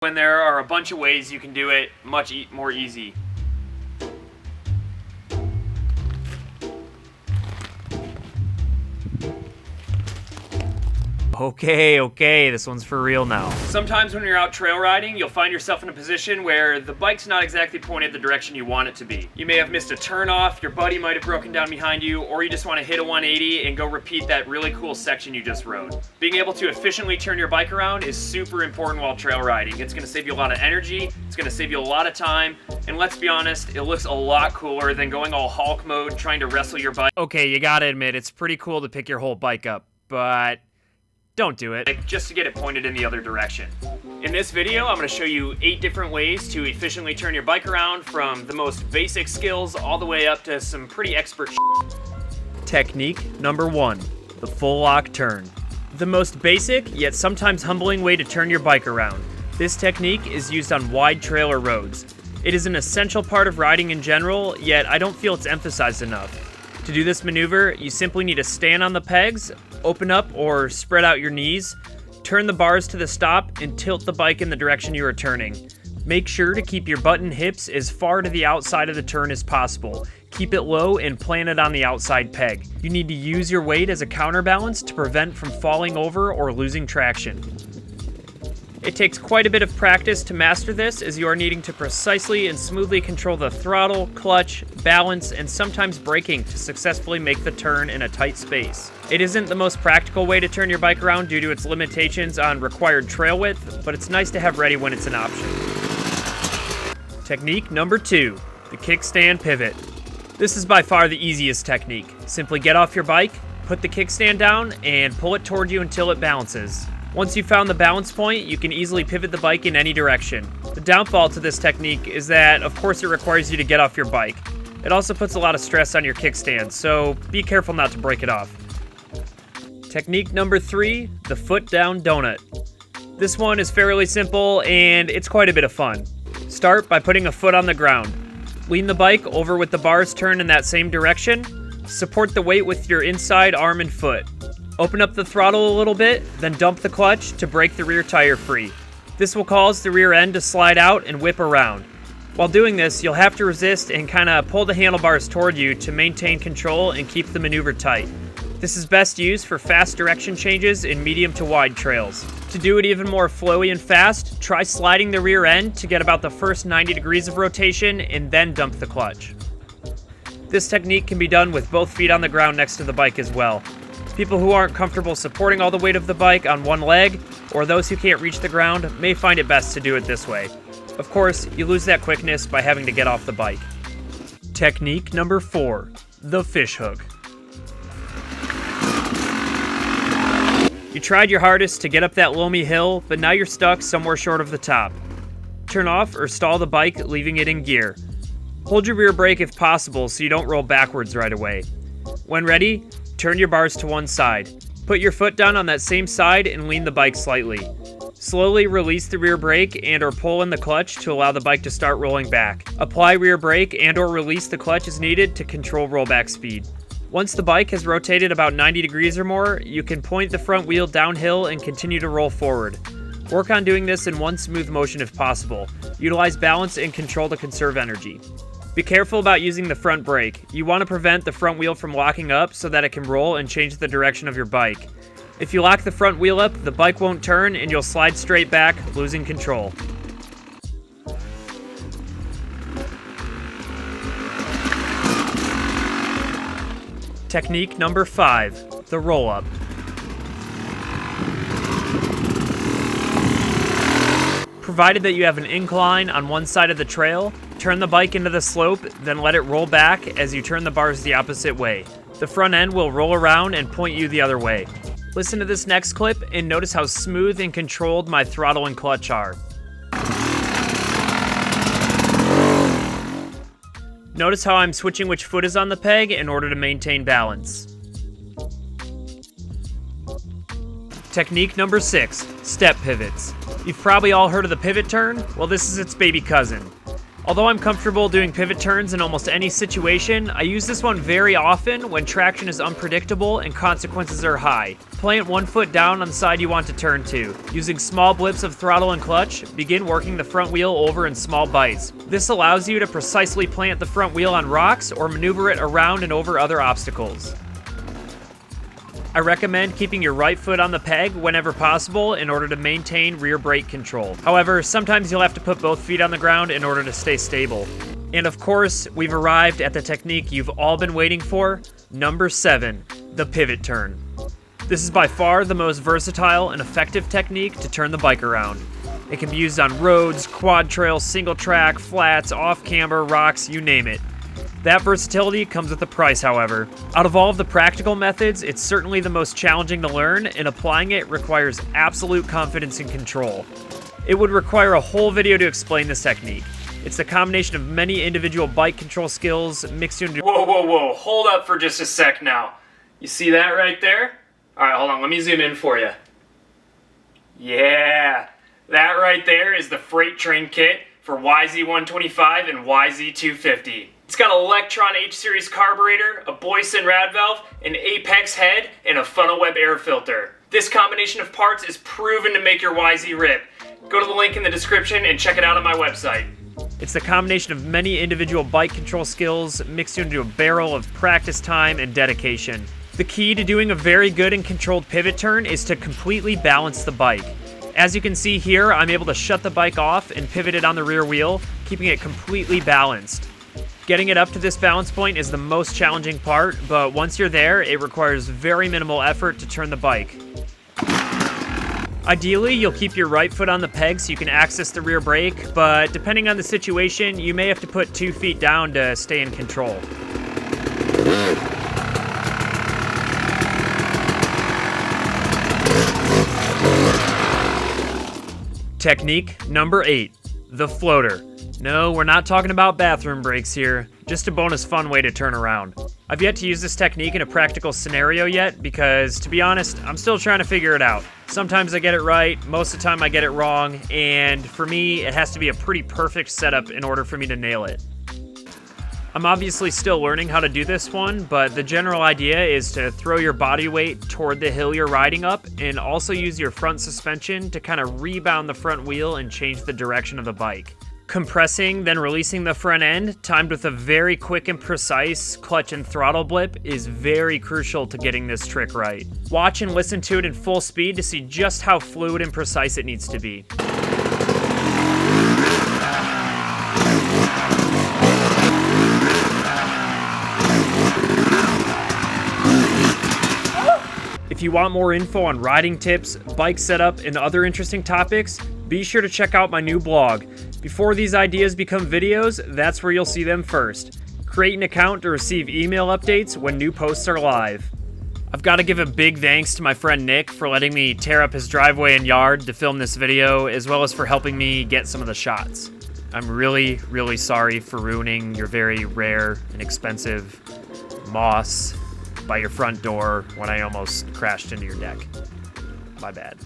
when there are a bunch of ways you can do it much more easy. Okay, this one's for real now. Sometimes when you're out trail riding, you'll find yourself in a position where the bike's not exactly pointed the direction you want it to be. You may have missed a turn off, your buddy might have broken down behind you, or you just want to hit a 180 and go repeat that really cool section you just rode. Being able to efficiently turn your bike around is super important while trail riding. It's going to save you a lot of energy, it's going to save you a lot of time, and let's be honest, it looks a lot cooler than going all Hulk mode trying to wrestle your bike. Okay, you gotta admit, it's pretty cool to pick your whole bike up, but don't do it. Just to get it pointed in the other direction. In this video, I'm going to show you 8 different ways to efficiently turn your bike around, from the most basic skills all the way up to some pretty expert shit. Technique number 1, the full lock turn. The most basic, yet sometimes humbling way to turn your bike around. This technique is used on wide trail or roads. It is an essential part of riding in general, yet I don't feel it's emphasized enough. To do this maneuver, you simply need to stand on the pegs, open up or spread out your knees, turn the bars to the stop, and tilt the bike in the direction you are turning. Make sure to keep your butt and hips as far to the outside of the turn as possible. Keep it low and plant it on the outside peg. You need to use your weight as a counterbalance to prevent from falling over or losing traction. It takes quite a bit of practice to master this, as you are needing to precisely and smoothly control the throttle, clutch, balance, and sometimes braking to successfully make the turn in a tight space. It isn't the most practical way to turn your bike around due to its limitations on required trail width, but it's nice to have ready when it's an option. Technique number 2, the kickstand pivot. This is by far the easiest technique. Simply get off your bike, put the kickstand down, and pull it toward you until it balances. Once you've found the balance point, you can easily pivot the bike in any direction. The downfall to this technique is that, of course, it requires you to get off your bike. It also puts a lot of stress on your kickstand, so be careful not to break it off. Technique number 3, the foot down donut. This one is fairly simple, and it's quite a bit of fun. Start by putting a foot on the ground. Lean the bike over with the bars turned in that same direction. Support the weight with your inside arm and foot. Open up the throttle a little bit, then dump the clutch to break the rear tire free. This will cause the rear end to slide out and whip around. While doing this, you'll have to resist and kind of pull the handlebars toward you to maintain control and keep the maneuver tight. This is best used for fast direction changes in medium to wide trails. To do it even more flowy and fast, try sliding the rear end to get about the first 90 degrees of rotation and then dump the clutch. This technique can be done with both feet on the ground next to the bike as well. People who aren't comfortable supporting all the weight of the bike on one leg, or those who can't reach the ground, may find it best to do it this way. Of course, you lose that quickness by having to get off the bike. Technique number 4, the fish hook. You tried your hardest to get up that loamy hill, but now you're stuck somewhere short of the top. Turn off or stall the bike, leaving it in gear. Hold your rear brake if possible so you don't roll backwards right away. When ready, turn your bars to one side. Put your foot down on that same side and lean the bike slightly. Slowly release the rear brake and or pull in the clutch to allow the bike to start rolling back. Apply rear brake and or release the clutch as needed to control rollback speed. Once the bike has rotated about 90 degrees or more, you can point the front wheel downhill and continue to roll forward. Work on doing this in one smooth motion if possible. Utilize balance and control to conserve energy. Be careful about using the front brake. You want to prevent the front wheel from locking up so that it can roll and change the direction of your bike. If you lock the front wheel up, the bike won't turn and you'll slide straight back, losing control. Technique number 5, the roll-up. Provided that you have an incline on one side of the trail, turn the bike into the slope, then let it roll back as you turn the bars the opposite way. The front end will roll around and point you the other way. Listen to this next clip and notice how smooth and controlled my throttle and clutch are. Notice how I'm switching which foot is on the peg in order to maintain balance. Technique number 6, step pivots. You've probably all heard of the pivot turn. Well, this is its baby cousin. Although I'm comfortable doing pivot turns in almost any situation, I use this one very often when traction is unpredictable and consequences are high. Plant 1 foot down on the side you want to turn to. Using small blips of throttle and clutch, begin working the front wheel over in small bites. This allows you to precisely plant the front wheel on rocks or maneuver it around and over other obstacles. I recommend keeping your right foot on the peg whenever possible in order to maintain rear brake control. However, sometimes you'll have to put both feet on the ground in order to stay stable. And of course, we've arrived at the technique you've all been waiting for, number 7, the pivot turn. This is by far the most versatile and effective technique to turn the bike around. It can be used on roads, quad trails, single track, flats, off-camber, rocks, you name it. That versatility comes with a price, however. Out of all of the practical methods, it's certainly the most challenging to learn, and applying it requires absolute confidence and control. It would require a whole video to explain this technique. It's the combination of many individual bike control skills mixed into— Whoa, hold up for just a sec now. You see that right there? Alright, hold on, let me zoom in for you. Yeah, that right there is the freight train kit for YZ125 and YZ250. It's got an Electron H-Series carburetor, a Boyson rad valve, an Apex head, and a funnel web air filter. This combination of parts is proven to make your YZ rip. Go to the link in the description and check it out on my website. It's the combination of many individual bike control skills mixed into a barrel of practice time and dedication. The key to doing a very good and controlled pivot turn is to completely balance the bike. As you can see here, I'm able to shut the bike off and pivot it on the rear wheel, keeping it completely balanced. Getting it up to this balance point is the most challenging part, but once you're there, it requires very minimal effort to turn the bike. Ideally, you'll keep your right foot on the peg so you can access the rear brake, but depending on the situation, you may have to put 2 feet down to stay in control. Technique number 8, the floater. No, we're not talking about bathroom breaks here, just a bonus fun way to turn around. I've yet to use this technique in a practical scenario yet because, to be honest, I'm still trying to figure it out. Sometimes I get it right, most of the time I get it wrong, and for me, it has to be a pretty perfect setup in order for me to nail it. I'm obviously still learning how to do this one, but the general idea is to throw your body weight toward the hill you're riding up and also use your front suspension to kind of rebound the front wheel and change the direction of the bike. Compressing, then releasing the front end, timed with a very quick and precise clutch and throttle blip, is very crucial to getting this trick right. Watch and listen to it in full speed to see just how fluid and precise it needs to be. If you want more info on riding tips, bike setup, and other interesting topics, be sure to check out my new blog. Before these ideas become videos, that's where you'll see them first. Create an account to receive email updates when new posts are live. I've got to give a big thanks to my friend Nick for letting me tear up his driveway and yard to film this video, as well as for helping me get some of the shots. I'm really, really sorry for ruining your very rare and expensive moss by your front door when I almost crashed into your deck. My bad.